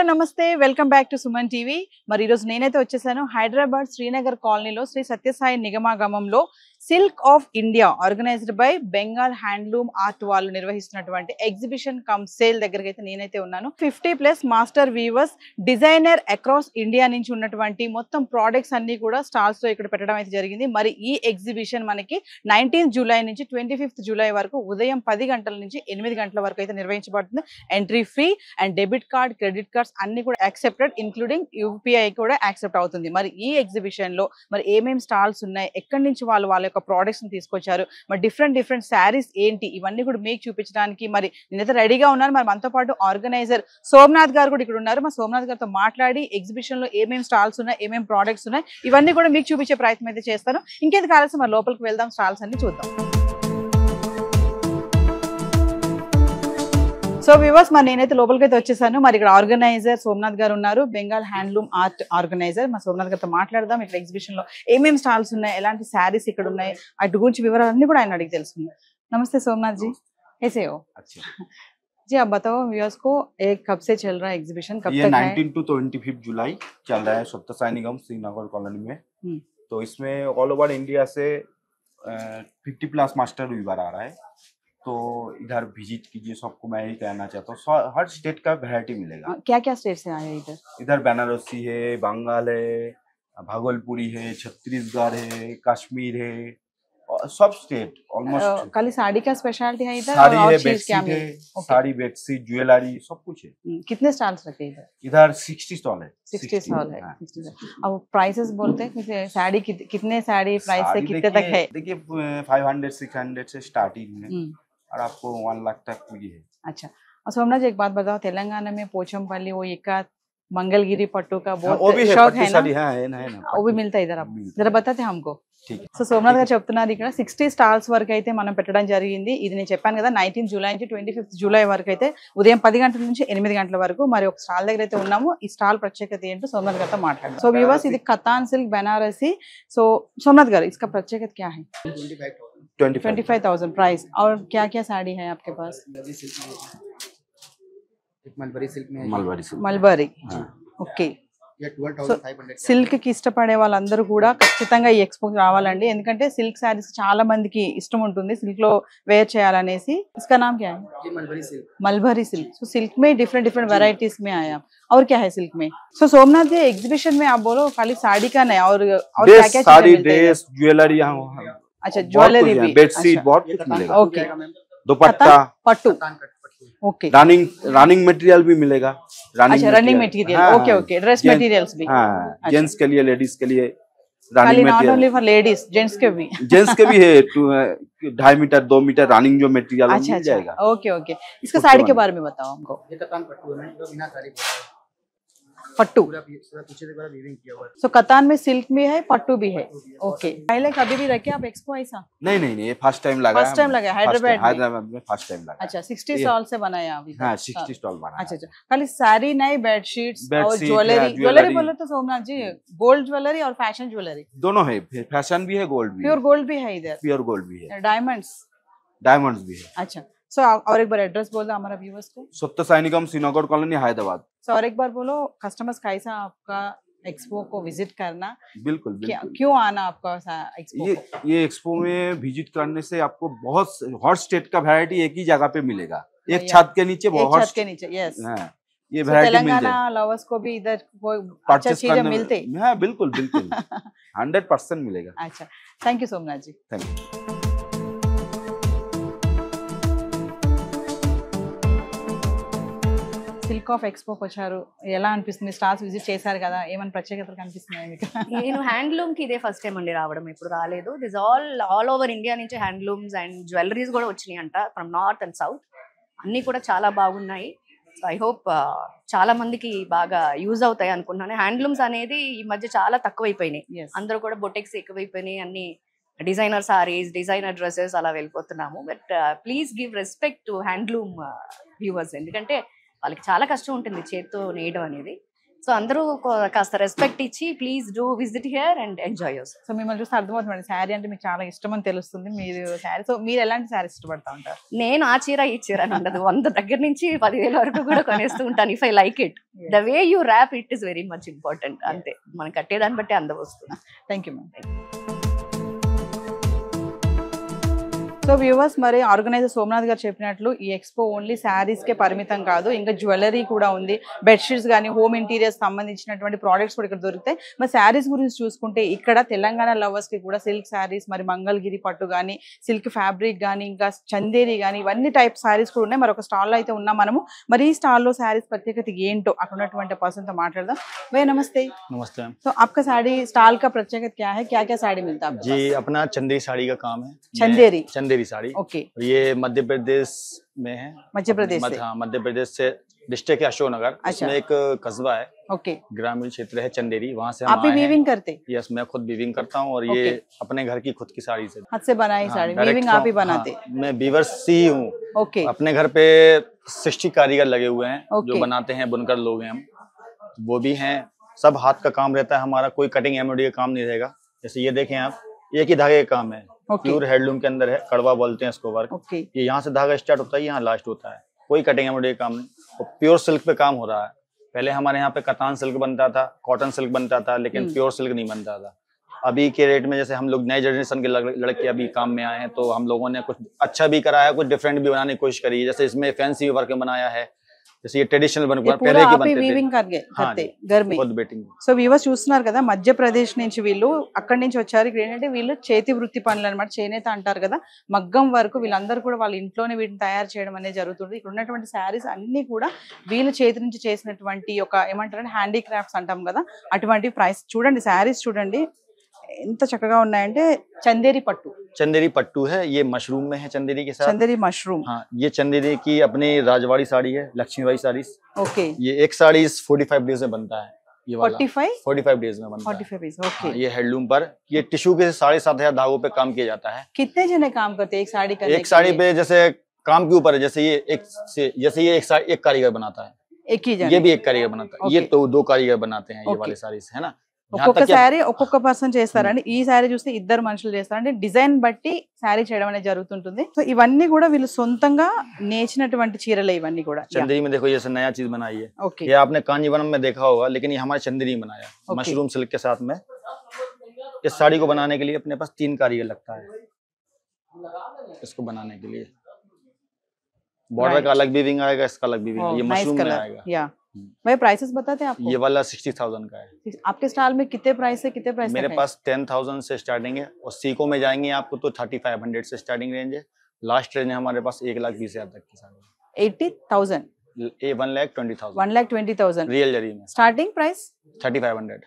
నమస్తే welcome back to Suman TV. మరి ఈరోజు నేనైతే వచ్చేసాను హైదరాబాద్ శ్రీనగర్ కాలనీలో శ్రీ సత్యసాయి నిగమాగమంలో silk of India organised by Bengal handloom art వాళ్ళు నిర్వహిస్తున్నటువంటి ఎగ్జిబిషన్ కమ్ సేల్ దగ్గరికి అయితే నేనైతే ఉన్నాను. 50+ master weavers designer across India నుంచి ఉన్నటువంటి మొత్తం ప్రోడక్ట్స్ అన్ని కూడా స్టాల్స్ లో ఇక్కడ పెట్టడం అయితే జరిగింది. మరి ఈ ఎగ్జిబిషన్ మనకి 19 జూలై నుంచి 25 జూలై వరకు ఉదయం 10 గంటల నుంచి 8 గంటల వరకు అయితే నిర్వహించబడుతుంది. Entry free and debit card, credit cards అన్ని కూడా యాక్సెప్టెడ్, ఇంక్లూడింగ్ యూపీఐ కూడా యాక్సెప్ట్ అవుతుంది. మరి ఈ ఎగ్జిబిషన్ లో మరి ఏమేమి స్టాల్స్ ఉన్నాయి, ఎక్కడి నుంచి వాళ్ళ యొక్క ప్రోడక్ట్స్ ని తీసుకొచ్చారు, మరి డిఫరెంట్ శారీస్ ఏంటి, ఇవన్నీ కూడా మీకు చూపించడానికి మరి నేనైతే రెడీగా ఉన్నాను. మరి మనతో పాటు ఆర్గనైజర్ సోమనాథ్ గారు కూడా ఇక్కడ ఉన్నారు. మా సోమనాథ్ గారితో మాట్లాడి ఎగ్జిబిషన్ లో ఏమేమి స్టాల్స్ ఉన్నాయి, ఏమేమి ప్రోడక్ట్స్ ఉన్నాయి, ఇవన్నీ కూడా మీకు చూపించే ప్రయత్నం అయితే చేస్తాను. ఇంకేది కావాల్సి మరి లోపలికి వెళ్దాం, స్టాల్స్ అన్ని చూద్దాం. సో వ్యూవర్స్, మరి నేనైతే లోపలికి అయితే వచ్చేసాను. మరి ఇక్కడ ఆర్గనైజర్ సోమనాథ్ గారు ఉన్నారు, బెంగాల్ హ్యాండ్లూమ్ ఆర్ట్ ఆర్గనైజర్. మా సోమనాథ్ గారితో మాట్లాడదాం. ఇక్కడ ఎగ్జిబిషన్ లో ఏమేమి స్టాల్స్ ఉన్నాయి, ఎలాంటి శారీస్ ఇక్కడ ఉన్నాయి, అటు గురించి వివరాలన్నీ కూడా ఆయన అడిగి తెలుసుకుందాం. నమస్తే सोमनाथ जी, कैसे हो? अच्छा जी, आप बताओ व्यूअर्स को कब से चल रहा है एग्जीबिशन, कब ये तक है? 19 टू 25 जुलाई चल रहा है सत्य निगम श्रीनगर कॉलोनी में। तो इसमें ऑल ओवर इंडिया से 50+ मास्टर वीवर आ रहा है। तो इधर विजिट कीजिए, सबको मैं ही कहना चाहता हूँ। हर स्टेट का वैरायटी मिलेगा। क्या क्या स्टेट से आए इधर? इधर बनारसी है, बंगाल है, भागलपुरी है, छत्तीसगढ़ है, कश्मीर है, और सब स्टेट ऑलमोस्ट। खाली साड़ी का स्पेशलिटी है इधर? साड़ी और है, चीज क्या बेडशीट है, मिले? साड़ी बेडशीट ज्वेलरी सब कुछ है। कितने स्टॉल्स रखे इधर? इधर 60 स्टॉल है। 60 स्टॉल है। हाँ। 60 स्टॉल। अब प्राइसेस बोलते हैं कि साड़ी कितने साड़ी प्राइस से कितने तक है? देखिए 500 600 से स्टार्टिंग है और आपको 1 लाख तक भी है। अच्छा, और सोमनाथ जी एक बात बताओ, तेलंगाना में पोचमपल्ली वो एकाध मंगलगिरी पट्टू का वो बहुत भी है, शौक पट्टी है ना? साड़ी है ना वो भी मिलता है इधर? आप मिलता जरा बताते हमको. ठीक है। సో సోమనాథ్ గారు చెప్తున్నారు ఇక్కడ 60 స్టాల్స్ వరకు అయితే మనం పెట్టడం జరిగింది. ఇది నేను చెప్పాను కదా, 19 జూలై నుంచి 25 జూలై వరకు అయితే ఉదయం 10 గంటల నుంచి 8 గంటల వరకు. మరి ఒక స్టాల్ దగ్గర అయితే ఉన్నాము. ఈ స్టాల్ ప్రత్యేకత ఏంటో సోమనాథ్ గారితో మాట్లాడదాం. సో వ్యూవర్స్, ఇది కతాన్ సిల్క్ బనారసి. సో सोमनाथ గారు, इसका प्रत्येकत क्या है? 25,000 प्राइस. और क्या क्या साड़ी है आपके पास? మల్బరీ. ఓకే. సో సిల్క్ కి ఇష్టపడే వాళ్ళందరూ కూడా ఖచ్చితంగా ఈ ఎక్స్పోకి రావాలండి. ఎందుకంటే సిల్క్ శారీస్ చాలా మందికి ఇష్టం ఉంటుంది, సిల్క్ లో వేర్ చేయాలనేసి. इसका नाम क्या है? Mulberry silk. सो सिल्क में डिफरेंट वैरायटीज में आए आप. और क्या है सिल्क में? सो सोमनाथ जी, एग्जीबिशन में आप बोलो खाली साड़ी का नहीं, और क्या क्या साड़ी, ड्रेस, ज्वेलरी यहाँ। अच्छा, ज्वेलरी भी, बेडशीट बहुत कुछ मिलेगा। Okay. Dupatta, pattu. Okay. Running material भी मिलेगा। अच्छा, running material. Okay okay. Dress materials भी? हाँ, जेंट्स के लिए, लेडीज के लिए खाली running not only material. For ladies, gents के भी? जेंट्स के भी है 2.5 मीटर 2 मीटर रनिंग जो मटेरियल अच्छा मिल जाएगा। Okay okay. इसका साड़ी के बारे में बताओ हमको. पट्टू. सो कतान में सिल्क भी है, पट्टू भी है. ओके. पहले कभी भी रखे आप एक्सपो ऐसा? नहीं, ये फर्स्ट टाइम लगा। फर्स्ट टाइम लगा हैदराबाद में फर्स्ट टाइम लगा। अच्छा, 60 स्टॉल से बनाया अभी? हाँ, 60 स्टॉल बना। अच्छा, खाली साड़ी नहीं, बेडशीट्स और बेडशीट, ज्वेलरी. हाँ, ज्वेलरी बोले तो सोमनाथ जी, गोल्ड ज्वेलरी और फैशन ज्वेलरी दोनों है। फैशन भी है, गोल्ड भी है। प्योर गोल्ड भी है इधर? प्योर गोल्ड भी है, डायमंड्स, डायमंड्स भी है। अच्छा. सो और एक बार एड्रेस बोल दो हमारा व्यूअर्स को. सत्य साई निगम श्रीनगर कॉलोनी हैदराबाद। सो और एक बार बोलो, कस्टमर्स कैसा आपका एक्सपो को विजिट करना, बिल्कुल क्यों आना आपका एक्सपो को? ये एक्सपो में विजिट करने से आपको बहुत हर स्टेट का वैरायटी एक ही जगह पे मिलेगा, एक छत के नीचे। एक छत के नीचे. यस. हाँ, ये वैरायटी मिल तेलंगाना जाए। लवर्स को भी इधर कोई अच्छा परचेस चीजें करने मिलते? हाँ, बिल्कुल 100% मिलेगा। अच्छा, thank you Somnath ji. Thank you. Silk of ఎక్స్పోకి వచ్చారు, ఎలా అనిపిస్తుంది? స్టాల్స్ విజిట్ చేశారు కదా, ఏమైనా ప్రత్యేకతలు కనిపిస్తున్నాయి మీకు? నేను హ్యాండ్లూమ్ కి ఇదే ఫస్ట్ టైం అండి రావడం, ఇప్పుడు రాలేదు. దిస్ ఆల్ ఓవర్ ఇండియా నుంచి హ్యాండ్లూమ్స్ అండ్ జ్యువెలరీస్ కూడా వచ్చినాయి అంట, ఫ్రమ్ నార్త్ అండ్ సౌత్. అన్ని కూడా చాలా బాగున్నాయి. సో ఐ హోప్ చాలా మందికి బాగా యూజ్ అవుతాయి అనుకుంటున్నాను. హ్యాండ్లూమ్స్ అనేది ఈ మధ్య చాలా తక్కువైపోయినాయి, అందరూ కూడా బొటెక్స్ ఎక్కువైపోయినాయి, అన్ని డిజైనర్ సారీస్, డిజైనర్ డ్రెస్సెస్ అలా వెళ్ళిపోతున్నాము. But please give respect to handloom weavers, ఎందుకంటే వాళ్ళకి చాలా కష్టం ఉంటుంది చేత్తో నేయడం అనేది. సో అందరూ కాస్త రెస్పెక్ట్ ఇచ్చి please do visit here and enjoy your. So మిమ్మల్ని చూస్తే అర్థమవుతుంది శారీ అంటే మీకు చాలా ఇష్టం అని తెలుస్తుంది. మీరు శారీ, సో మీరు ఎలాంటి శారీ ఇష్టపడతా ఉంటారు? నేను ఆ చీర ఈ చీర అని ఉండదు, 100 దగ్గర నుంచి 10,000 వరకు కూడా కొనేస్తూ ఉంటాను. If I like it, the way you wrap it is very much important. అంతే, మనం కట్టేదాన్ని బట్టి అందం వస్తుంది. Thank you ma'am. So viewers, మరి ఆర్గనైజర్ సోమనాథ్ గారు చెప్పినట్లు ఈ ఎక్స్పో ఓన్లీ శారీస్ కే పరిమితం కాదు, ఇంకా జ్యువెలరీ కూడా ఉంది. బెడ్షీట్స్ కానీ హోమ్ ఇంటీరియర్స్ సంబంధించినటువంటి ప్రోడక్ట్స్ కూడా ఇక్కడ దొరుకుతాయి. మరి శారీస్ గురించి చూసుకుంటే ఇక్కడ తెలంగాణ లవర్స్ కి కూడా సిల్క్ శారీస్, మరి మంగళగిరి పట్టు కానీ, సిల్క్ ఫ్యాబ్రిక్ కానీ, ఇంకా చందేరి కానీ, ఇవన్నీ టైప్ శారీస్ కూడా ఉన్నాయి. మరి ఒక స్టాల్లో అయితే ఉన్నాం మనము. మరి ఈ స్టాల్లో శారీస్ ప్రత్యేకత ఏంటో అక్కడ ఉన్నటువంటి పర్సన్ తో మాట్లాడదాం. భయ్యా నమస్తే. नमस्ते मैम तो आपका साड़ी स्टॉल का प्रत्యేకత क्या है, क्या क्या साड़ी मिलता है आपके जी। अपना चंदेरी साड़ी का काम है। चंदेरी? चंदेरी साड़ी। ओके, ये मध्य प्रदेश में है। मध्य प्रदेश से? हाँ, मध्य प्रदेश से डिस्ट्रिक्ट है अशोकनगर। अच्छा। उसमें एक कस्बा है, ओके। ग्रामीण क्षेत्र है चंदेरी, वहाँ से आप भी वीविंग करते? यस, मैं खुद वीविंग करता हूँ और ये अपने घर की खुद की साड़ी से हाथ से बनाई हाँ, साड़ी direct वीविंग आप ही from- बनाते? हाँ, मैं वीवर्स ही हूँ। ओके, अपने घर पे 60 कारीगर लगे हुए हैं Okay. जो बनाते हैं, बुनकर लोग हैं हम, वो भी हैं। सब हाथ का काम रहता है हमारा, कोई कटिंग एम्ब्रॉयडरी का काम नहीं रहेगा। जैसे ये देखें आप, एक ही धागे का काम है, ओके, प्योर हैंडलूम के अंदर है, कड़वा बोलते हैं इसको वर्क। ओके, ये यहाँ से धागा स्टार्ट होता है, यहाँ लास्ट होता है, कोई कटिंग एम्ब्रॉयडरी का काम नहीं। और प्योर सिल्क पे काम हो रहा है। पहले हमारे यहाँ पे कतान सिल्क बनता था, कॉटन सिल्क बनता था, लेकिन प्योर सिल्क नहीं बनता था। अभी के रेट में जैसे हम लोग नए जनरेशन के लड़के अभी काम में आए हैं, तो हम लोगों ने कुछ अच्छा भी करा है, कुछ डिफरेंट भी बनाने की कोशिश करी है। जैसे इसमें फैंसी वर्क बनाया है, जैसे ये ट्रेडिशनल वर्क ये पहले पूरा के आप ही बनते थे। వీవింగ్ करते घर में? खुद बेटिंग। సో వ్యూవర్స్ చూస్తున్నారు కదా, మధ్యప్రదేశ్ నుంచి వీళ్ళు అక్కడి నుంచి వచ్చారు. ఇక్కడ ఏంటంటే వీళ్ళు చేతి వృత్తి పనులు అనమాట, చేనేత అంటారు కదా, మగ్గం వరకు వీళ్ళందరూ కూడా వాళ్ళ ఇంట్లోనే వీటిని తయారు చేయడం అనేది జరుగుతుంది. ఇక్కడ ఉన్నటువంటి శారీస్ అన్ని కూడా వీళ్ళ చేతి నుంచి చేసినటువంటి ఒక ఏమంటారంటే హ్యాండీక్రాఫ్ట్స్ అంటాం కదా, అటువంటి ప్రైస్ చూడండి. శారీస్ చూడండి ఎంత చక్కగా ఉన్నాయంటే. చందేరి పట్టు, चंदेरी पट्टू है, ये मशरूम में है चंदेरी के साथ। చందేరి మష్రూమ్, हाँ, ये चंदेरी की अपनी राजवाड़ी साड़ी है, लक्ष्मीबाई साड़ी। ఓకే. ये एक साड़ी 45 डेज में बनता है, ये वाला 45 डेज में बनता है। 45 पीस, ओके। हाँ, ये हैंडलूम पर ये टिश्यू के 7,500 धागों पे काम किया जाता है। कितने जने काम करते हैं एक साड़ी करने एक साड़ी पे जैसे काम के ऊपर है, जैसे ये एक कारीगर बनाता है, एक ही जन? ये भी एक कारीगर बनाता है, ये Okay. तो 2 कारीगर बनाते हैं ये Okay. वाले साड़ी है ना। यहाँ ఒక్కొక్క तक कि- శారీ ఒక్కొక్క పర్సన్ చేస్తారండి. ఈ శారీ చూస్తే ఇద్దరు మనుషులు చేస్తారంటే డిజైన్ బట్టి శారీ చేయడం అనేది జరుగుతుంటుంది. సో ఇవన్నీ కూడా వీళ్ళు సొంతంగా నేర్చినటువంటి చీరలే ఇవన్నీ కూడా. चंदेरी में देखो ये नया चीज बनाई है, ఓకే, ये आपने कांजीवरम में देखा होगा, लेकिन ये हमारे चंदेरी में बनाया Okay. मशरूम सिल्क के साथ में। इस साड़ी को बनाने के लिए अपने पास 3 कारीगर लगता है, इसको बनाने के लिए। बॉर्डर का अलग वीविंग आएगा, इसका अलग वीविंग, ये नाइस मशरूम में कलर. आएगा। या भाई प्राइसेस बताते हैं आपको? ये वाला 60,000 का है। आपके स्टॉल में कितने प्राइस है, कितने प्राइस मेरे तक है? पास 10,000 से स्टार्टिंग है, और सीको में जाएंगे आपको तो 3500 से स्टार्टिंग रेंज है। लास्ट रेंज है हमारे पास 1,20,000 तक की साड़ी, 80,000, 1,20,000 1,20,000 रियल जरी में। స్టార్టింగ్ ప్రైస్ 3,500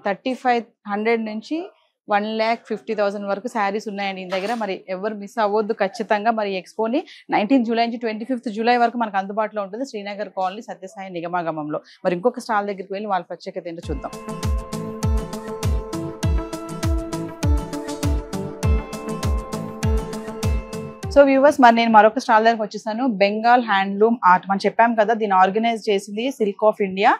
3500 నుంచి 1,50,000 వరకు శారీస్ ఉన్నాయండి ఈ దగ్గర. మరి ఎవరు మిస్ అవ్వద్దు ఖచ్చితంగా. మరి ఎక్స్పోని 19 జూలై నుంచి 25 జూలై వరకు మనకు అందుబాటులో ఉంటుంది శ్రీనగర్ కాలనీ సత్యసాయి నిగమాగమంలో. మరి ఇంకొక స్టాల్ దగ్గరికి వెళ్ళి వాళ్ళ ప్రత్యేకత ఏంటో చూద్దాం. సో వ్యూవర్స్, మరి నేను మరొక స్టాల్ దగ్గరకు వచ్చేసాను. బెంగాల్ హ్యాండ్లూమ్ ఆర్ట్ మనం చెప్పాం కదా, దీన్ని ఆర్గనైజ్ చేసింది silk of India,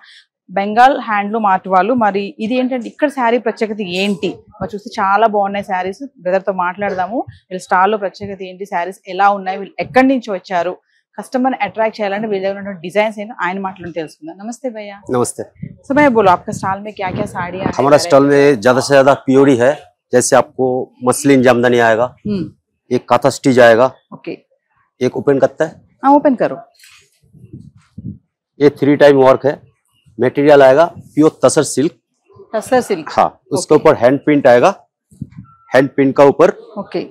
Bengal handloom art వాళ్ళు. మరి ఇది ఏంటంటే ఇక్కడ శారీ ప్రత్యేకత ఏంటి మరి చూస్తే చాలా బాగున్నాయి శారీస్. బ్రదర్ తో మాట్లాడదాము, వీళ్ళ స్టాల్ లో ప్రత్యేకత ఏంటి, శారీస్ ఎలా ఉన్నాయి, వీళ్ళు ఎక్కడి నుంచి వచ్చారు, కస్టమర్ అట్రాక్ట్ చేయాలంటే వీళ్ళ దగ్గర ఉన్న డిజైన్స్ ఏంటో ఆయన మాటలను తెలుసుకుందాం. నమస్తే భయ్యా. नमस्ते। సో భయ్యా बोलो आपका स्टॉल में क्या क्या साड़ियाँ हैं? हमारा स्टॉल में ज्यादा से ज्यादा प्योरी है, जैसे आपको मसलिन जामदानी आएगा, एक काथा स्टिच आएगा, ओके, एक ओपन कत्ता है, हाँ ओपन करो। ये 3 टाइम वर्क है। मटेरियल आएगा प्योर तसर सिल्क, टसर सिल्क, हाँ। उसके ऊपर हैंड प्रिंट आएगा, हैंड प्रिंट का ऊपर ओके।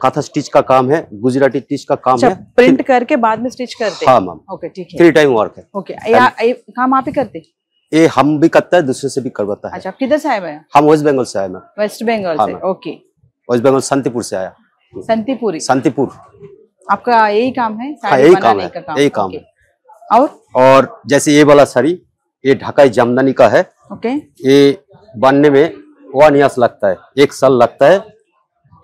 काथा स्टिच का काम है, गुजराती स्टिच का काम अच्छा, है। प्रिंट करके बाद में स्टिच करते? हाँ मैम, ओके ठीक है। 3 टाइम वर्क है। ओके, ये काम आप ही करते? ये हम भी करता है, दूसरे से भी करवाता है। अच्छा, आप किधर से आए भैया? हम वेस्ट बंगाल से आए मैम, वेस्ट बंगाल हाँ, से, मैम। ओके। वेस्ट बंगाल शांतिपुर से आया, संतीपुरी। शांतिपुर। आपका यही काम है, हाँ साड़ी यही काम बनाने है, का यही काम ओके। है। और जैसे ये वाला साड़ी, ये ढाकाई जामदानी का है, ओके, ये बनने में 1 ईयर लगता है, 1 साल लगता है।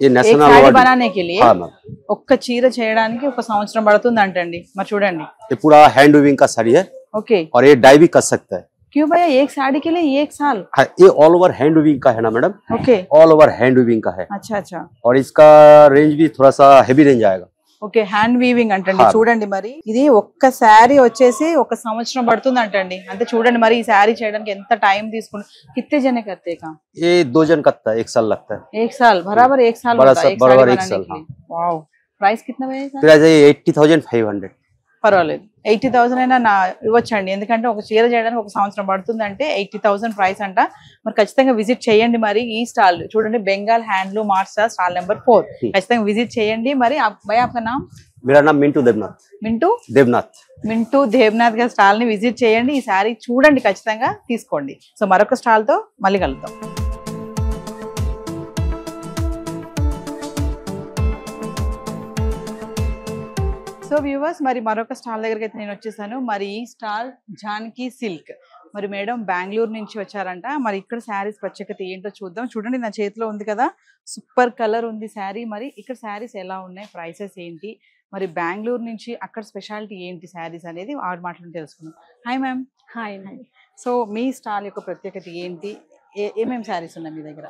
ये एक नेशनल साड़ी अवार्ड, बनाने के लिए हाँ मैम, ఒక్క చీర చేయడానికి ఒక సంవత్సరం పడుతుంది అంటండి. మరి చూడండి, ये पूरा हैंड वीविंग का साड़ी है, ఓకే, और ये डाई भी कर सकता है। क्यों भैया एक साड़ी के लिए 1 साल? हाँ, ये ऑल ओवर हैंड वीविंग का है ना madam, okay all over hand weaving का है। अच्छा अच्छा और इसका रेंज भी थोड़ा सा हेवी रेंज आएगा। ఓకే హ్యాండ్ వీవింగ్ అంటండి Hard. చూడండి మరి ఇది ఒక్క శారీ వచ్చేసి 1 సంవత్సరం పడుతుంది అంటండి అంటే చూడండి మరి ఈ శారీ చేయడానికి ఎంత టైం తీసుకుంది कितने जने करते हैं काम ये 2 जन करता है, 1 साल लगता है। 1 साल बराबर 1 साल बड़ा होता है सा- एक साड़ी बराबर एक बनाने साल, के लिए वाओ ప్రైస్ कितना भैया फिर ऐसे 80,500। పర్వాలేదు 80,000 అయినా నా ఇవ్వచ్చండి ఎందుకంటే ఒక చీర చేయడానికి 1 సంవత్సరం పడుతుంది అంటే 80,000 ప్రైస్ అంట మరి ఖచ్చితంగా విజిట్ చేయండి మరి ఈ స్టాల్ చూడండి Bengal handloom art stall number 4 ఖచ్చితంగా విజిట్ చేయండి మరి భయ్యా आपका नाम मेरा नाम मिंटू देवनाथ। మింటూ దేవ్నాథ్ గారి స్టాల్ ని విజిట్ చేయండి ఈ సారీ చూడండి ఖచ్చితంగా తీసుకోండి సో మరొక స్టాల్ తో మళ్ళీ కలుద్దాం సో వ్యూవర్స్ మరి మరొక స్టాల్ దగ్గరికి అయితే నేను వచ్చేసాను మరి ఈ స్టాల్ జానకి సిల్క్ మరి మేడం బెంగళూరు నుంచి వచ్చారంట మరి ఇక్కడ శారీస్ ప్రత్యేకత ఏంటో చూద్దాం చూడండి నా చేతిలో ఉంది కదా సూపర్ కలర్ ఉంది శారీ మరి ఇక్కడ శారీస్ ఎలా ఉన్నాయి ప్రైసెస్ ఏంటి మరి బెంగళూరు నుంచి అక్కడ స్పెషాలిటీ ఏంటి శారీస్ అనేది ఆవిడ మాటలు తెలుసుకుందాం హాయ్ మ్యామ్ హాయ్ సో మీ స్టాల్ యొక్క ప్రత్యేకత ఏంటి ఏమేమి శారీస్ ఉన్నాయి మీ దగ్గర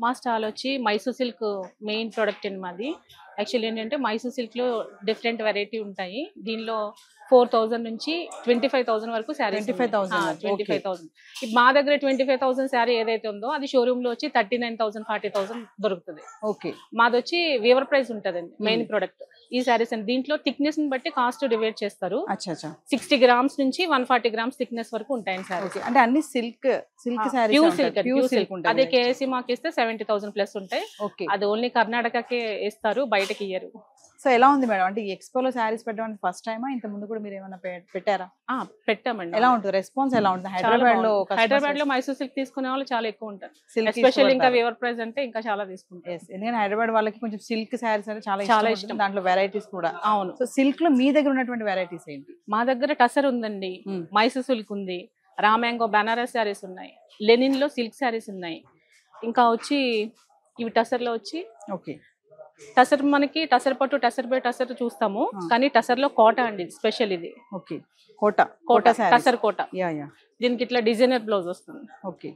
మా స్టాల్ వచ్చి మైసూర్ సిల్క్ మెయిన్ ప్రోడక్ట్ అండి మాది యాక్చువల్లీ ఏంటంటే మైసూర్ సిల్క్లో డిఫరెంట్ వెరైటీ ఉంటాయి దీనిలో 4,000 నుంచి 25,000 వరకు శారీస్ 25,000 25,000 మా దగ్గర 25,000 శారీ ఏదైతే ఉందో అది షోరూమ్ లో వచ్చి 39,000 40,000 దొరుకుతుంది ఓకే మాది వచ్చి వీవర్ ప్రైస్ ఉంటుందండి మెయిన్ ప్రోడక్ట్ ఈ శారీస్ అండి దీంట్లో థిక్నెస్ ని బట్టి కాస్ట్ డివైడ్ చేస్తారు అచ్చా అచ్చా 60 గ్రామ్స్ నుంచి 140 గ్రామ్స్ థిక్నెస్ వరకు ఉంటాయి శారీస్ అంటే అన్ని సిల్క్ శారీస్ ప్యూర్ సిల్క్ అదే కేఎస్సి మాకు ఇస్తే 70,000 ప్లస్ ఉంటాయి ఓకే అది ఓన్లీ కర్ణాటకకే ఇస్తారు బయటకి ఇయ్యరు సో ఎలా ఉంది మేడం అంటే ఎక్స్పోలో శారీస్ పెట్టడం ఫస్ట్ టైమా ఇంత ముందు కూడా మీరు ఏమైనా పెట్టారా పెట్టామండి ఎలా ఉంటుంది రెస్పాన్స్ ఎలా ఉంటుంది హైదరాబాద్ లో మైసూర్ సిల్క్ తీసుకునే వాళ్ళు చాలా ఎక్కువ ఉంటారు ఎస్పెషల్ ఇంకా వీవర్ ప్రైస్ అంటే ఇంకా చాలా తీసుకుంటారు ఎందుకంటే హైదరాబాద్ వాళ్ళకి కొంచెం సిల్క్ శారీస్ అంటే చాలా ఇష్టం దాంట్లో వెరైటీస్ కూడా అవును సో సిల్క్ లో మీ దగ్గర ఉన్నటువంటి వెరైటీస్ ఏంటి మా దగ్గర టసర్ ఉందండి మైసూర్ సిల్క్ ఉంది రామ్యాంగో బనారస్ శారీస్ ఉన్నాయి లెనిన్ లో సిల్క్ శారీస్ ఉన్నాయి ఇంకా వచ్చి ఇవి టసర్ లో వచ్చి ఓకే టసర్ మనకి టసర్ పట్టు టసర్ బై టసర్ చూస్తాము కానీ టసర్ లో కోట అండి స్పెషల్ ఇది ఓకే కోట టసర్ కోట యా యా దీనికి ఇట్లా డిజైనర్ బ్లౌజ్ వస్తుంది ఓకే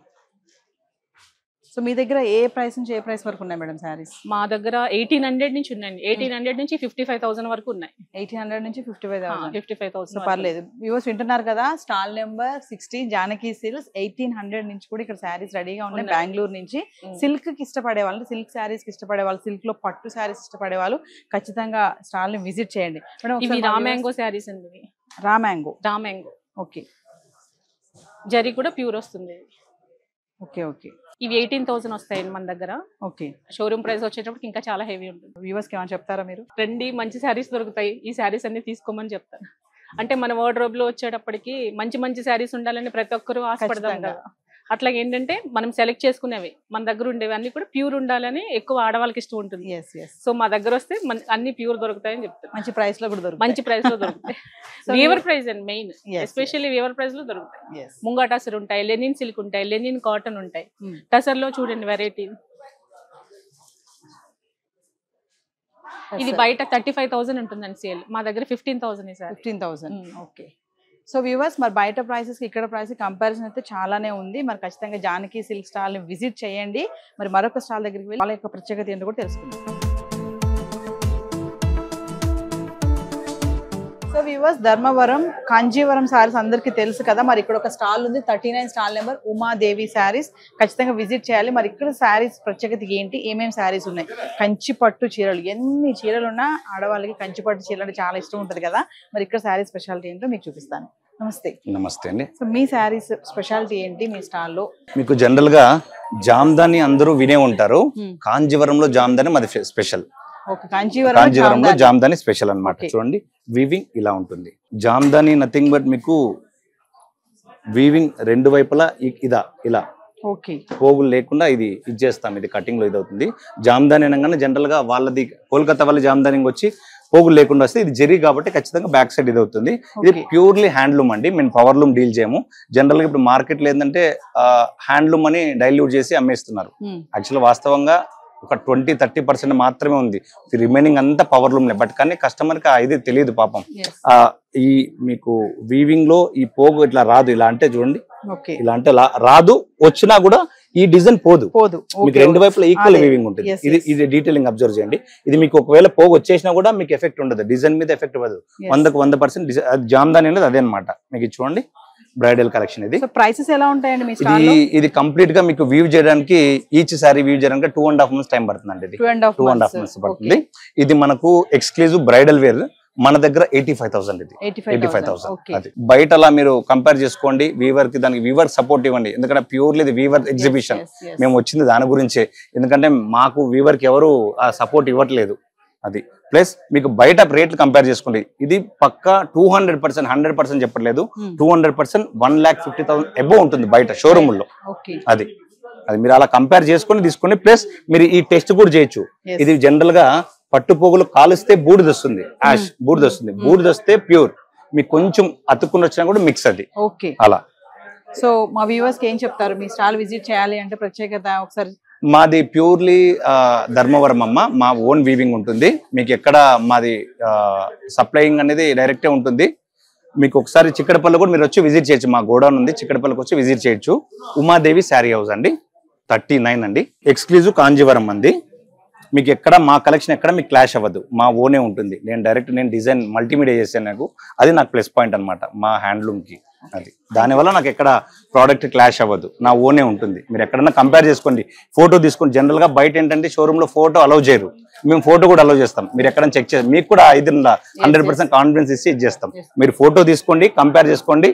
సో మీ దగ్గర ఏ ప్రైస్ నుంచి ఏ ప్రైస్ వరకు ఉన్నాయి మేడం శారీస్ మా దగ్గర 1800 నుంచి ఉన్నాయండి 1800 నుంచి 55,000 వరకు ఉన్నాయి 1800 నుంచి 55,000 55,000 పర్లేదు వ్యూవర్స్ వింటున్నారు కదా స్టాల్ నెంబర్ 16 జానకి సిల్క్స్ 1800 నుంచి కూడా ఇక్కడ శారీస్ రెడీగా ఉన్నాయి బెంగళూరు నుంచి సిల్క్ కి ఇష్టపడే వాళ్ళు సిల్క్ శారీస్ కి ఇష్టపడే వాళ్ళు సిల్క్ లో పట్టు శారీస్ ఇష్టపడే వాళ్ళు ఖచ్చితంగా స్టాల్ ని విజిట్ చేయండి మేడం ఇవి రామ్యాంగో శారీస్ అండి రామ్యాంగో ఓకే జరీ కూడా ప్యూర్ వస్తుంది ఓకే ఓకే ఇవి 18,000 వస్తాయండి మన దగ్గర ఓకే షోరూమ్ ప్రైస్ వచ్చేటప్పుడు ఇంకా చాలా హెవీ ఉంటుంది వ్యూవర్స్ కి ఏమైనా చెప్తారా మీరు ట్రెండీ మంచి శారీస్ దొరుకుతాయి ఈ శారీస్ అన్ని తీసుకోమని చెప్తాను అంటే మన వార్డ్రోబ్ లో వచ్చేటప్పటికి మంచి మంచి శారీస్ ఉండాలని ప్రతి ఒక్కరూ ఆశపడతాం కదా అట్లా ఏంటంటే మనం సెలెక్ట్ చేసుకునేవి మన దగ్గర ఉండేవి అన్ని కూడా ప్యూర్ ఉండాలని ఎక్కువ ఆడవాళ్ళకి ఇష్టం ఉంటుంది సో మా దగ్గర వస్తే అన్ని ప్యూర్ దొరుకుతాయని చెప్తారు మంచి ప్రైస్ లో కూడా దొరుకుతాయి మంచి ప్రైస్ లో దొరుకుతాయి వీవర్ ప్రైస్ అండి మెయిన్ ఎస్పెషల్లీ వీవర్ ప్రైస్ లో దొరుకుతాయి ముంగా టసర్ ఉంటాయి లెనిన్ సిల్క్ ఉంటాయి లెనిన్ కాటన్ ఉంటాయి టసర్ లో చూడండి వెరైటీ ఇది బయట 35,000 ఉంటుందండి సేల్ మా దగ్గర 15,000 సార్ 15,000 ఓకే సో వ్యూవర్స్ మరి బయట ప్రైసెస్ ఇక్కడ ప్రైస్ కంపారిజన్ అయితే చాలానే ఉంది మరి ఖచ్చితంగా జానకి సిల్క్ స్టాల్ ని విజిట్ చేయండి మరి మరొక స్టాల్ దగ్గరికి వెళ్ళి వాళ్ళ యొక్క ప్రత్యేకత ఏంటో కూడా తెలుసుకుందాం సో వ్యూవర్స్ ధర్మవరం కాంజీవరం శారీస్ అందరికీ తెలుసు కదా మరి ఇక్కడ ఒక స్టాల్ ఉంది 39 స్టాల్ నెంబర్ ఉమాదేవి శారీస్ ఖచ్చితంగా విజిట్ చేయాలి మరి ఇక్కడ శారీస్ ప్రత్యేకత ఏంటి ఏమేమి శారీస్ ఉన్నాయి కంచి పట్టు చీరలు ఎన్ని చీరలు ఉన్నా ఆడవాళ్ళకి కంచి పట్టు చీరలు అంటే చాలా ఇష్టం ఉంటుంది కదా మరి ఇక్కడ శారీ స్పెషాలిటీ ఏంటో మీకు చూపిస్తాను నమస్తే అండి సో మీ శారీస్ స్పెషాలిటీ ఏంటి మీ స్టాల్లో మీకు జనరల్ గా జామ్దాని అందరూ వినే ఉంటారు కాంజీవరంలో జామ్దాని మాది స్పెషల్ కాంజీవరంలో జామ్దాని స్పెషల్ అన్నమాట చూడండి వీవింగ్ ఇలా ఉంటుంది జామ్దాని నథింగ్ బట్ మీకు వీవింగ్ రెండు వైపులా ఇలా పోగులు లేకుండా ఇది చేస్తాం ఇది కటింగ్ లో ఇది అవుతుంది జామ్దాని అనగానే జనరల్ గా వాళ్ళది కోల్కతా వాళ్ళ జామ్దాని వచ్చి పోగులు లేకుండా వస్తే ఇది జరీ కాబట్టి ఖచ్చితంగా బ్యాక్ సైడ్ ఇది అవుతుంది ఇది ప్యూర్లీ హ్యాండ్లూమ్ అండి మేము పవర్ లూమ్ డీల్ చేయము జనరల్ గా ఇప్పుడు మార్కెట్ లో ఏంటంటే హ్యాండ్లూమ్ అని డైల్యూట్ చేసి అమ్మేస్తున్నారు యాక్చువల్ వాస్తవంగా ఒక 20-30% మాత్రమే ఉంది, రిమైనింగ్ అంతా పవర్ లూమ్. బట్ కానీ కస్టమర్ కి ఇది తెలియదు పాపం. ఈ మీకు వీవింగ్ లో ఈ పోగు ఇట్లా రాదు, ఇలా అంటే చూడండి, ఇలా అంటే రాదు, వచ్చినా కూడా ఈ డిజైన్ పోదు. మీకు రెండు వైపులా ఈక్వల్ వీవింగ్ ఉంటుంది. ఇది డీటెయిలింగ్ అబ్జర్వ్ చేయండి. ఇది మీకు ఒకవేళ పోగు వచ్చేసినా కూడా మీకు ఎఫెక్ట్ ఉండదు, డిజైన్ మీద ఎఫెక్ట్ అవ్వదు. 100% జామ్దాని అనేది అదే అనమాట. మీకు చూడండి బ్రైడల్ కలెక్షన్. ఇది ప్రైసెస్ ఎలా ఉంటాయండి మీ ఇది కంప్లీట్ గా మీకు వీవ్ చేయడానికి, ఈచ్ సారీ వీవ్ చేయడానికి 2.5 months టైం పడుతుంది. ఇది 2.5 months పడుతుంది. ఇది మనకు ఎక్స్క్లూజివ్ బ్రైడల్ వేర్ మన దగ్గర 85,000. ఇది 85,000. అది బయట అలా మీరు కంపేర్ చేసుకోండి. వీవర్ కి దానికి వీవర్ సపోర్ట్ ఇవ్వండి, ఎందుకంటే ప్యూర్లీ ఇది వీవర్ ఎగ్జిబిషన్. మేము వచ్చింది దాని గురించే, ఎందుకంటే మాకు వీవర్ కి ఎవరు ఆ సపోర్ట్ ఇవ్వట్లేదు. అది ప్లస్ మీకు బయట రేట్లు కంపేర్ చేసుకోండి. ఇది పక్కా 200%, 100% చెప్పట్లేదు, 200% 1,50,000 అబోవ్ ఉంటుంది బయట షోరూమ్ లో. అది మీరు అలా కంపేర్ చేసుకొని తీసుకోండి. ప్లస్ మీరు ఈ టెస్ట్ కూడా చేయొచ్చు. ఇది జనరల్ గా పట్టు పోగులు కాలుస్తే బూడిద వస్తుంది, యాష్ బూడిద వస్తుంది. బూడిద వస్తే ప్యూర్, మీకు కొంచెం అతుక్కుని వచ్చినా కూడా మిక్స్. అది అలా. సో మా వ్యూవర్స్ కి ఏం చెప్తారు, మీ స్టాల్ విజిట్ చేయాలి అంటే ప్రత్యేకత ఒకసారి? మాది ప్యూర్లీ ధర్మవరం అమ్మ, మా ఓన్ వీవింగ్ ఉంటుంది. మీకు ఎక్కడ మాది సప్లయింగ్ అనేది డైరెక్టే ఉంటుంది. మీకు ఒకసారి చిక్కడపల్లి కూడా మీరు వచ్చి విజిట్ చేయొచ్చు, మా గోడౌన్ ఉంది, చిక్కడపల్లికి వచ్చి విజిట్ చేయొచ్చు. ఉమాదేవి శారీ హౌస్ అండి, 39 అండి. ఎక్స్క్లూజివ్ కాంజీవరం అండి. మీకు ఎక్కడ మా కలెక్షన్ ఎక్కడ మీకు క్లాష్ అవ్వదు, మా ఓనే ఉంటుంది. నేను డిజైన్ మల్టీమీడియా చేశాను, అది నాకు ప్లస్ పాయింట్ అనమాట మా హ్యాండ్లూమ్ కి. అది దానివల్ల నాకు ఎక్కడ ప్రోడక్ట్ క్లాష్ అవ్వదు, నా ఓనే ఉంటుంది. మీరు ఎక్కడన్నా కంపేర్ చేసుకోండి, ఫోటో తీసుకోండి. జనరల్ గా బయట ఏంటంటే షోరూమ్ లో ఫోటో అలౌ చేయరు, మేము ఫోటో కూడా అలౌ చేస్తాం. మీరు ఎక్కడైనా చెక్ చేసి మీకు కూడా 100% కాన్ఫిడెన్స్ ఇచ్చి ఇచ్చేస్తాం. మీరు ఫోటో తీసుకోండి, కంపేర్ చేసుకోండి.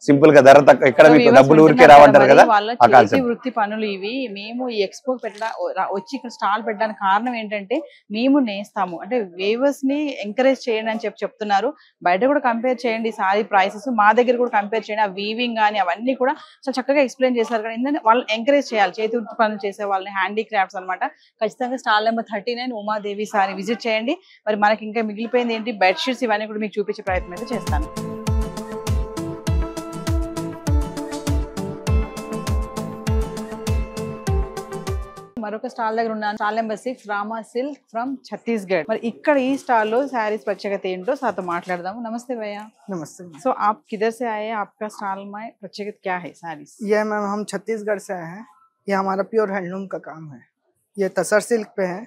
సింపుల్ గా ధర తక్కువ, ఇక్కడ మీకు డబ్బులు ఊరికే రావంటారు కదా, ఆ కాన్సెప్ట్. వృత్తి పనులు ఇవి. మేము ఈ ఎక్స్పో వచ్చి ఇక్కడ స్టాల్ పెట్టడానికి కారణం ఏంటంటే మేము నేస్తాము అంటే వేవర్స్ ని ఎంకరేజ్ చేయండి అని చెప్తున్నారు. బయట కూడా కంపేర్ చేయండి సారీ ప్రైసెస్, మా దగ్గర కూడా కంపేర్ చేయండి. ఆ వీవింగ్ కానీ అవన్నీ కూడా చాలా చక్కగా ఎక్స్ప్లెయిన్ చేశారు. కానీ ఏంటంటే వాళ్ళని ఎంకరేజ్ చేయాలి, చేతి వృత్తి పనులు చేసే వాళ్ళని, హ్యాండీక్రాఫ్ట్స్ అనమాట. ఖచ్చితంగా stall number 39 Umadevi sorry visit చేయండి. మరి మనకి ఇంకా మిగిలిపోయింది ఏంటి, బెడ్షీట్స్, ఇవన్నీ కూడా మీకు చూపించే ప్రయత్నం అయితే చేస్తాను. మరొక స్టాల్ దగ్గర ఉన్నాను, stall number 6 Rama silk from Chhattisgarh. మరి ఇక్కడ ఈ స్టాల్ లో శారీస్ ప్రత్యేకత ఏంటో సాతో మాట్లాడదాము. నమస్తే भैया। नमस्ते। सो आप किधर से आए हैं, आपका स्टॉल में प्रत्యేకత क्या है सारीस? ये मैम हम छत्तीसगढ़ से आए हैं, ये हमारा प्योर हैंडलूम का काम है। ये तसर सिल्क पे है,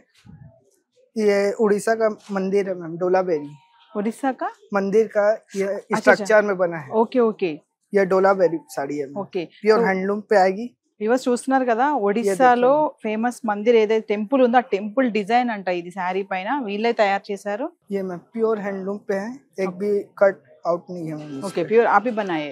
ये उड़ीसा का मंदिर है मैम, डोलाबेरी उड़ीसा का मंदिर का ये स्ट्रक्चर में बना है। ओके ओके, ये डोलाबेरी साड़ी है ओके, प्योर हैंडलूम पे आएगी। వ్యూవర్స్ చూస్తున్నారు కదా, ఒడిస్సాలో ఫేమస్ మందిర్ ఏదైతే టెంపుల్ ఉందో ఆ టెంపుల్ డిజైన్ అంట ఇది శారీ పైన వీళ్ళే తయారు చేశారు. ये मैम प्योर हैंडलूम पे है, एक भी कट आउट नहीं है मैम। ओके, प्योर आप ही बनाए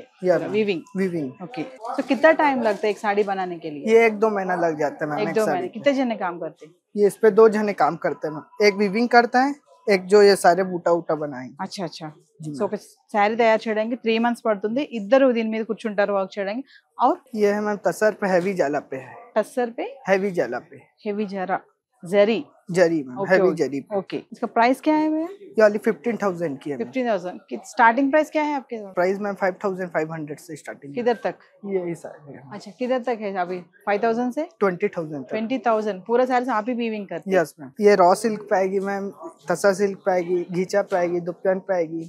वीविंग? वीविंग। ओके, तो कितना टाइम लगता है एक साड़ी बनाने के लिए? ये 1-2 महीना लग जाता है मैम। 1-2 महीने। कितने जने काम करते हैं? ये इस पे 2 जने काम करते हैं मैम, एक वीविंग करता है, एक जो ये सारे बूटा उटा बनाए। अच्छा अच्छा, సో ఒక శారీ తయారు చేయడానికి 3 months పడుతుంది, ఇద్దరు దీని మీద కూర్చుంటారు వర్క్ చేయడానికి. और ये है मैम तसर पे हैवी जाला पे है, टसर पे हैवी जाला पे, हेवी जरा जरी जरी मैम, हैवी जरी पे। ओके, इसका प्राइस क्या है भैया? ये वाली 15,000 की है। 15,000 की स्टार्टिंग प्राइस क्या है आपके? प्राइस मैम 5,500 से स्टार्टिंग। किधर तक? ये सारे। अच्छा, किधर तक है अभी? 5,000 से 20,000 तक। 20,000 पूरा सारी आप ही वीविंग करते हैं? Yes ma'am. ये रॉ सिल्क पे आएगी मैम, तसा सिल्क पे आएगी, घीचा पे आएगी, दुपकन पे आएगी,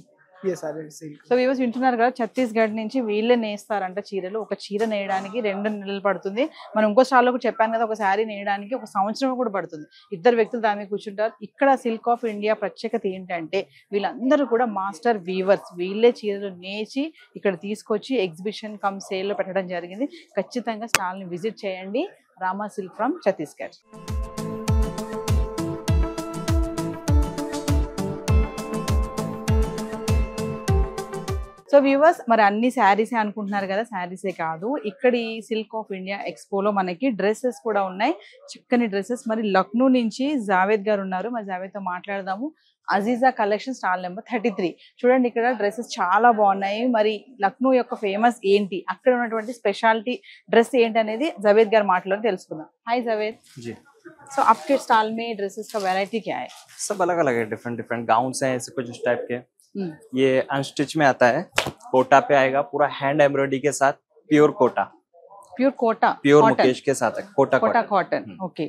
ये सारे सिल्क। సో వ్యూవర్స్ వింటున్నారు కదా, ఛత్తీస్గఢ్ నుంచి వీళ్ళే నేస్తారంట చీరలు. ఒక చీర నేయడానికి 2 నెలలు పడుతుంది. మనం ఇంకో స్టాల్లో కూడా చెప్పాను కదా, ఒక శారీ నేయడానికి 1 సంవత్సరం కూడా పడుతుంది. ఇద్దరు వ్యక్తులు దాని మీద కూర్చుంటారు. ఇక్కడ సిల్క్ ఆఫ్ ఇండియా ప్రత్యేకత ఏంటంటే వీళ్ళందరూ కూడా మాస్టర్ వీవర్స్. వీళ్ళే చీరలు నేచి ఇక్కడ తీసుకొచ్చి ఎగ్జిబిషన్ కమ్ సేల్ లో పెట్టడం జరిగింది. ఖచ్చితంగా స్టాల్ ని విజిట్ చేయండి, Rama silk from Chhattisgarh. So viewers, మరి అన్ని శారీసే అనుకుంటున్నారు కదా, శారీసే కాదు, ఇక్కడ ఈ సిల్క్ ఆఫ్ ఇండియా ఎక్స్పోలో మనకి డ్రెస్సెస్ కూడా ఉన్నాయి, చక్కని డ్రెస్సెస్. మరి లక్నో నుంచి జావేద్ గారు ఉన్నారు, మరి జావేద్ తో మాట్లాడదాము. Aziza collection stall number 33. చూడండి, ఇక్కడ డ్రెస్సెస్ చాలా బాగున్నాయి. మరి లక్నో యొక్క ఫేమస్ ఏంటి, అక్కడ ఉన్నటువంటి స్పెషాలిటీ డ్రెస్ ఏంటి అనేది జావేద్ గారు మాట్లాడి తెలుసుకుందాం. హాయ్ జావేద్ जी। सो आपके स्टॉल में ड्रेसेस का वैरायटी क्या है? सब अलग अलग है, डिफरेंट गाउन्स हैं ऐसे कुछ इस टाइप के। ये अनस्टिच में आता है, कोटा पे आएगा, पूरा हैंड एम्ब्रॉयडरी के साथ, pure Kota, pure Kota, pure मुकेश के साथ है, कोटा कोटा कॉटन। ओके,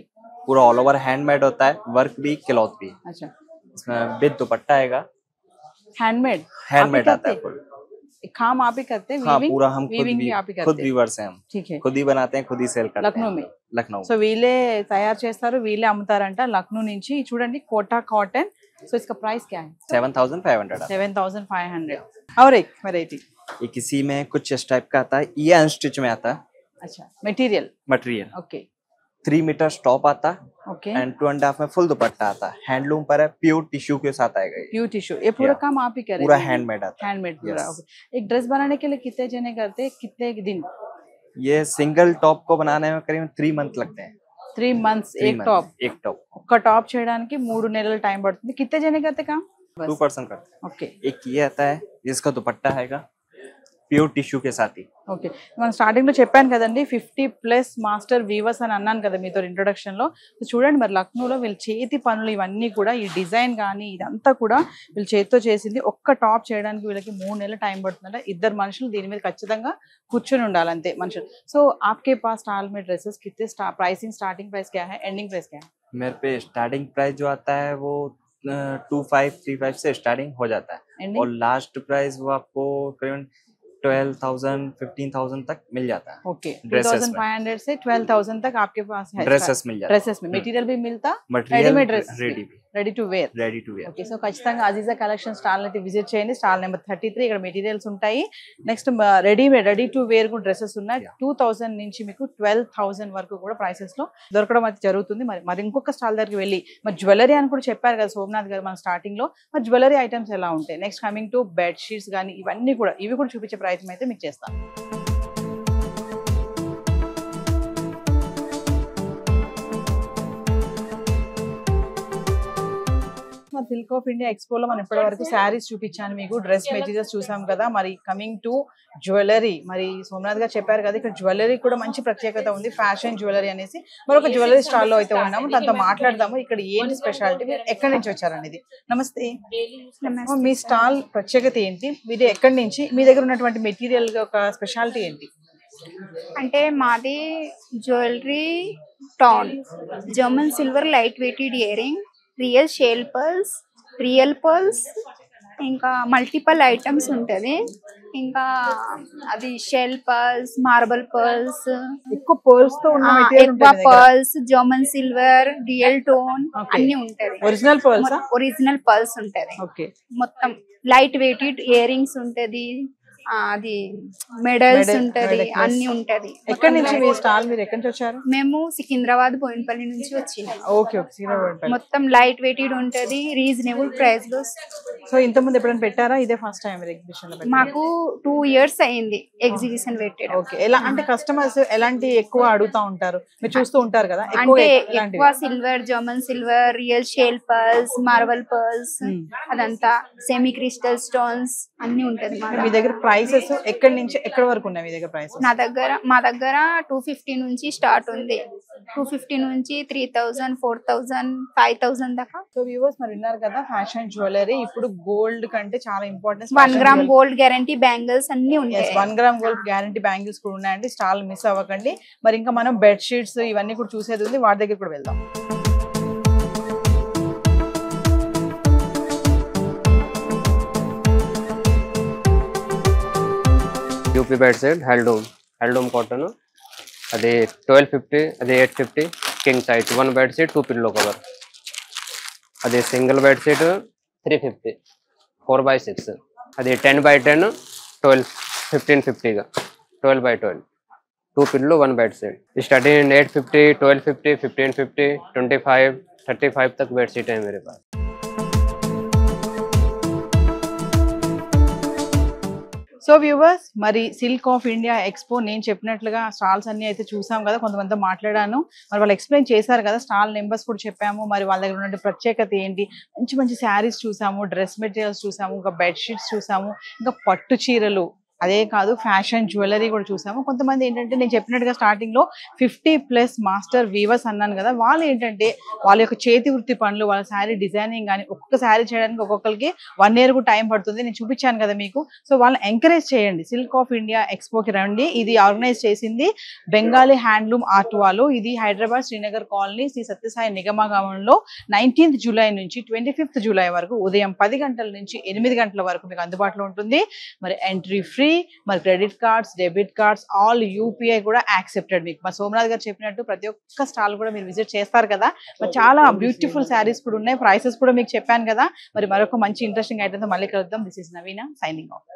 पूरा ऑल ओवर हैंडमेड होता है, वर्क भी क्लॉथ भी। अच्छा, इसमें विद दुपट्टा आएगा, हैंडमेड हैंडमेड आता है full। काम आप ही करते हैं? हाँ weaving? पूरा हम खुद Weaving भी आप ही करते खुद हैं? वीवर्स हैं हम, ठीक है, खुद ही बनाते हैं, खुद ही सेल करते हैं లక్నో में? लखनऊ సో వీళ్ళే తయారు చేస్తారు, వీళ్ళే అమ్ముతారంట లక్నో నుంచి. చూడండి కోటా కాటన్. సో इसका प्राइस क्या है? 7500 7500. और एक वैरायटी, ये किसी में कुछ इस टाइप का आता है, ये अनस्टिच में आता है अच्छा material, material. Okay 3 metre top आता है ओके, एंड 2.5 में फुल दुपट्टा आता है। हैंडलूम पर है, प्योर टिश्यू के साथ आएगा ये, प्योर टिश्यू। ये पूरा Yeah. काम आप ही करेंगे? पूरा हैंडमेड आता है। हैंडमेड पूरा, Yes. ओके। एक ड्रेस बनाने के लिए कितने जने करते हैं, कितने दिन? ये सिंगल टॉप को बनाने में करीब 3 मंथ लगते हैं। 3 months 3 एक month, टॉप? एक टॉप ఒక్క టాప్ చేయడానికి 3 నెలల టైం పడుతుంది. कितने जने करते काम? 2% करते हैं। ఓకే एक ये आता है, जिसका दुपट्टा आएगा प्योर टिश्यू के साथ ही। ఓకే, మనం స్టార్టింగ్ లో చెప్పాను కదండి 50+ మాస్టర్ వీవర్స్ అని అన్నాను కదా మీతో ఇంట్రొడక్షన్ లో. సో చూడండి మరి లక్నోలో వీళ్ళ చేతి పనులు ఇవన్నీ కూడా, ఈ డిజైన్ కానీ ఇదంతా కూడా వీళ్ళ చేతితో చేసింది. ఒక్క టాప్ చేయడానికి వీళ్ళకి 3 నెలల టైం పడుతుందంట. 2 మనుషులు దీని మీద ఖచ్చితంగా కూర్చొని ఉండాలి అంతే మనుషులు. సో आपके पास स्टाइल में ड्रेसेस कितने प्राइसिंग, स्टार्टिंग प्राइस क्या है, एंडिंग प्राइस क्या है? मेरे पे स्टार्टिंग प्राइस जो आता है वो 2535 से स्टार्टिंग हो जाता है, एंडिंग और लास्ट प्राइस वो आपको करीबन 12,000 15,000 तक मिल जाता है। ओके, ड्रेसेस में 2500 से 12,000 तक आपके पास है ड्रेसेस मिल जाता है, ड्रेसेस में मटेरियल भी मिलता, मटेरियल రెడీమేడ్ డ్రెస్ रेडी भी, ready to wear. Ready to wear. Okay, so ఖచ్చితంగా అజీజా కలెక్షన్ స్టాల్ అయితే విజిట్ చేయండి. Stall number 33. ఇక్కడ మెటీరియల్స్ ఉంటాయి. నెక్స్ట్ రెడీ టు వేర్ కూడా డ్రెస్సెస్ ఉన్నాయి. 2000 నుంచి మీకు 12,000 వరకు కూడా ప్రైసెస్ లో దొరకడం అయితే జరుగుతుంది. మరి ఇంకొక స్టాల్ దగ్గరికి వెళ్ళి మరి జ్యువెలరీ అని కూడా చెప్పారు కదా సోమనాథ్ గారు మన స్టార్టింగ్ లో, మరి జ్యువెలరీ ఐటమ్స్ ఎలా ఉంటాయి, next coming to bed sheets కానీ ఇవన్నీ కూడా, ఇవి కూడా చూపించే ప్రయత్నం అయితే మీకు చేస్తాను. సిల్క్ ఆఫ్ ఇండియా ఎక్స్పోలో మనం ఇప్పటి వరకు శారీస్ చూపించాను మీకు, డ్రెస్ మెటీరియల్స్ చూసాం కదా. మరి కమింగ్ టు జ్యువెలరీ, మరి సోమనాథ్ గారు చెప్పారు కదా ఇక్కడ జ్యువెలరీ కూడా మంచి ప్రత్యేకత ఉంది, ఫ్యాషన్ జ్యువెలరీ అనేసి. మరొక జ్యువెలరీ స్టాల్ లో అయితే ఉన్నాము, దాంతో మాట్లాడదాము ఇక్కడ ఏంటి స్పెషాలిటీ, మీరు ఎక్కడి నుంచి వచ్చారనేది. నమస్తే, మీ స్టాల్ ప్రత్యేకత ఏంటి, మీరు ఎక్కడి నుంచి, మీ దగ్గర ఉన్నటువంటి మెటీరియల్ ఒక స్పెషాలిటీ ఏంటి? అంటే మాది jewellery town, German silver light weighted earring, real shell pearls, real pearls, ఇంకా మల్టిపల్ ఐటమ్స్ ఉంటుంది. ఇంకా అది షెల్ పర్ల్స్, మార్బల్ పర్ల్స్, ఎక్కువ పర్ల్స్ తో ఉన్న మెటీరియల్ ఎక్కువ pearls, German silver, real tone అన్ని ఉంటది. Original pearls? ఒరిజినల్ పర్ల్స్ ఉంటది. ఓకే, మొత్తం లైట్ వెయిటెడ్ ఇయరింగ్స్ ఉంటది, అది మెడల్స్ ఉంటది, అన్ని ఉంటది. ఎక్కడి నుంచి మీ స్టాల్, మీరు ఎక్కడి నుంచి వచ్చారు? మేము సికింద్రాబాద్ బోయినపల్లి నుంచి వచ్చినాం. ఓకే ఓకే, మొత్తం లైట్ వెయిటెడ్ ఉంటది, రీజనబుల్ ప్రైస్ లో. సో ఇంత ముందు ఎప్పుడైనా పెట్టారా, ఇదే ఫస్ట్ టైం ఎగ్జిబిషన్ లో? మాకు 2 years అయింది ఎగ్జిబిషన్ పెట్టడం. ఓకే, ఎలా అంటే కస్టమర్స్ ఎలాంటి ఎక్కువ అడుగుతా ఉంటారు, మీరు చూస్తూ ఉంటారు కదా? అంటే ఎక్కువ silver, German silver, real shell pearls, marble pearls, అదంతా సెమీ క్రిస్టల్ స్టోన్స్ అన్ని ఉంటది. మీ దగ్గర ప్రైసెస్ ఎక్కడి నుంచి ఎక్కడి వరకు ఉన్నాయి మీ దగ్గర ప్రైసెస్? మా దగ్గర 250 నుంచి స్టార్ట్ ఉంది. 250 నుంచి 3,000, 4,000, 5,000 దాకా. సో వ్యూవర్స్ మరి విన్నారు కదా, ఫ్యాషన్ జ్యువెలరీ ఇప్పుడు గోల్డ్ కంటే చాలా important. 1 gram gold guarantee bangles అన్ని ఉంటాయి. 1 గ్రామ్ గోల్డ్ గ్యారంటీ బ్యాంగిల్స్ కూడా ఉన్నాయండి. స్టాల్ మిస్ అవ్వకండి. మరి ఇంకా మనం బెడ్ షీట్స్ ఇవన్నీ కూడా చూసేది ఉంది, వాటి దగ్గర కూడా వెళ్దాం. UP bed sheet handloom cotton, అది 1250, అది 850 king size 1 bed sheet 2 pillow cover. అది సింగిల్ బెడ్ షీట్ 350 4x6, అది 10x10 1550గా 12x12 2 pillow 1 bed sheet. Starting 850, 1250, 1550, 25, 35 तक बेड शीट है मेरे पास. సో వ్యూవర్స్ మరి సిల్క్ ఆఫ్ ఇండియా ఎక్స్పో నేను చెప్పినట్లుగా స్టాల్స్ అన్ని అయితే చూసాం కదా, కొంతమందితో మాట్లాడాను, మరి వాళ్ళు ఎక్స్ప్లెయిన్ చేశారు కదా, స్టాల్ నెంబర్స్ కూడా చెప్పాము, మరి వాళ్ళ దగ్గర ఉన్న ప్రత్యేకత ఏంటి, మంచి మంచి శారీస్ చూసాము, డ్రెస్ మెటీరియల్స్ చూసాము, ఇంకా బెడ్ షీట్స్ చూసాము, ఇంకా పట్టు చీరలు, అదే కాదు ఫ్యాషన్ జ్యువెలరీ కూడా చూసాము. కొంతమంది ఏంటంటే నేను చెప్పినట్టుగా స్టార్టింగ్ లో 50+ మాస్టర్ వీవర్స్ అన్నాను కదా, వాళ్ళు ఏంటంటే వాళ్ళ యొక్క చేతి వృత్తి పనులు, వాళ్ళ శారీ డిజైనింగ్ కానీ ఒక్కొక్క శారీ చేయడానికి ఒక్కొక్కరికి 1 year కూడా టైం పడుతుంది. నేను చూపించాను కదా మీకు. సో వాళ్ళని ఎంకరేజ్ చేయండి. సిల్క్ ఆఫ్ ఇండియా ఎక్స్పోకి రండి. ఇది ఆర్గనైజ్ చేసింది బెంగాలీ హ్యాండ్లూమ్ ఆర్ట్ వాళ్ళు. ఇది హైదరాబాద్ శ్రీనగర్ కాలనీ శ్రీ సత్యసాయి నిగమగామంలో 19th July నుంచి 25th July వరకు ఉదయం 10 గంటల నుంచి 8 గంటల వరకు మీకు అందుబాటులో ఉంటుంది. మరి ఎంట్రీ ఫ్రీ, మరి credit cards, debit cards, all UPI కూడా యాక్సెప్టెడ్. మీకు మా సోమనాథ్ గారు చెప్పినట్టు ప్రతి ఒక్క స్టాల్ కూడా మీరు విజిట్ చేస్తారు కదా. మరి చాలా బ్యూటిఫుల్ శారీస్ కూడా ఉన్నాయి. ప్రైసెస్ కూడా మీకు చెప్పాను కదా. మరి మరొక మంచి ఇంట్రెస్టింగ్ ఐటమ్తో మళ్ళీ కలుద్దాం. This is Naveena signing off.